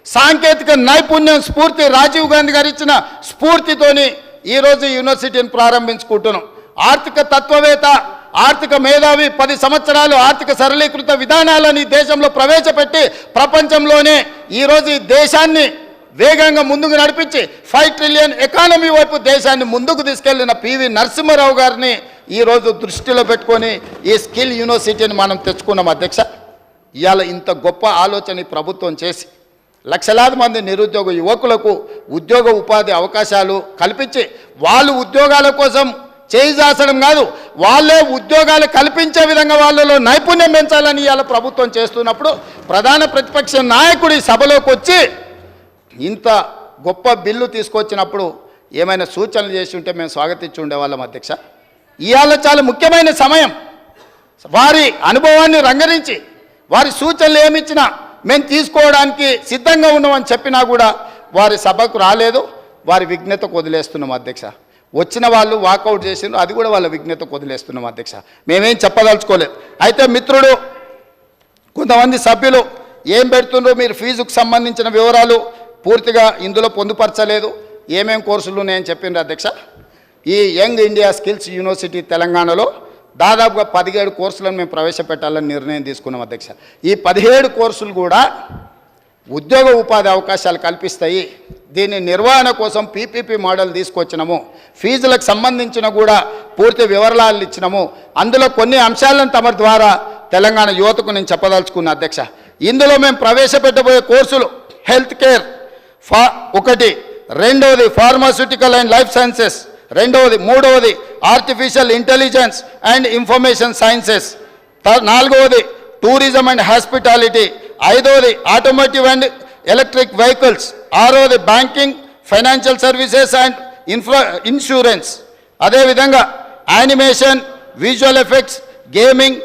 సాంకేతిక నైపుణ్యం స్ఫూర్తి రాజీవ్ గాంధీ గారు ఇచ్చిన స్ఫూర్తితోని ఈరోజు యూనివర్సిటీని ప్రారంభించుకుంటున్నాం. ఆర్థిక తత్వవేత్త, ఆర్థిక మేధావి 10 సంవత్సరాలు ఆర్థిక సరళీకృత విధానాలని దేశంలో ప్రవేశపెట్టి ప్రపంచంలోనే ఈరోజు ఈ దేశాన్ని వేగంగా ముందుకు నడిపించి 5 ట్రిలియన్ ఎకానమీ వైపు దేశాన్ని ముందుకు తీసుకెళ్లిన పివి నరసింహారావు గారిని ఈరోజు దృష్టిలో పెట్టుకొని ఈ స్కిల్ యూనివర్సిటీని మనం తెచ్చుకున్నాం అధ్యక్ష. ఇవాళ ఇంత గొప్ప ఆలోచన ప్రభుత్వం చేసి లక్షలాది మంది నిరుద్యోగ యువకులకు ఉద్యోగ ఉపాధి అవకాశాలు కల్పించి వాళ్ళు ఉద్యోగాల కోసం చేయిజాసడం కాదు, వాళ్ళే ఉద్యోగాలు కల్పించే విధంగా వాళ్ళలో నైపుణ్యం పెంచాలని ఇవాళ ప్రభుత్వం చేస్తున్నప్పుడు ప్రధాన ప్రతిపక్ష నాయకుడి సభలోకి వచ్చి ఇంత గొప్ప బిల్లు తీసుకొచ్చినప్పుడు ఏమైనా సూచనలు చేసి ఉంటే మేము స్వాగతించి ఉండేవాళ్ళం అధ్యక్ష. ఇవాళ చాలా ముఖ్యమైన సమయం. వారి అనుభవాన్ని రంగరించి వారి సూచనలు ఏమిచ్చినా మేము తీసుకోవడానికి సిద్ధంగా ఉన్నామని చెప్పినా కూడా వారి సభకు రాలేదు. వారి విజ్ఞతకు వదిలేస్తున్నాం అధ్యక్ష. వచ్చిన వాళ్ళు వాకౌట్ చేసినారు, అది కూడా వాళ్ళ విజ్ఞతకు వదిలేస్తున్నాం అధ్యక్ష. మేమేం చెప్పదలుచుకోలేదు. అయితే మిత్రుడు కొంతమంది సభ్యులు ఏం పెడుతుండ్రో మీరు ఫీజుకు సంబంధించిన వివరాలు పూర్తిగా ఇందులో పొందుపరచలేదు. ఏమేం కోర్సులు ఉన్నాయని చెప్పిండ్రు అధ్యక్ష. ఈ యంగ్ ఇండియా స్కిల్స్ యూనివర్సిటీ తెలంగాణలో దాదాపుగా 17 కోర్సులను మేము ప్రవేశపెట్టాలని నిర్ణయం తీసుకున్నాం అధ్యక్ష. ఈ 17 కోర్సులు కూడా ఉద్యోగ ఉపాధి అవకాశాలు కల్పిస్తాయి. దీని నిర్వహణ కోసం పీపీపీ మోడల్ తీసుకొచ్చినాము. ఫీజులకు సంబంధించిన కూడా పూర్తి వివరాలు ఇచ్చినాము. అందులో కొన్ని అంశాలను తమ ద్వారా తెలంగాణ యువతకు నేను చెప్పదలుచుకున్న అధ్యక్ష. ఇందులో మేము ప్రవేశపెట్టబోయే కోర్సులు హెల్త్ కేర్ ఒకటి, రెండవది ఫార్మాస్యూటికల్ అండ్ లైఫ్ సైన్సెస్, మూడవది artificial intelligence and information sciences, నాలుగవది టూరిజం అండ్ హాస్పిటాలిటీ, ఐదవది ఆటోమోటివ్ అండ్ ఎలక్ట్రిక్ వెహికల్స్, ఆరవది banking, financial services and insurance, అదేవిధంగా యానిమేషన్, విజువల్ ఎఫెక్ట్స్, గేమింగ్,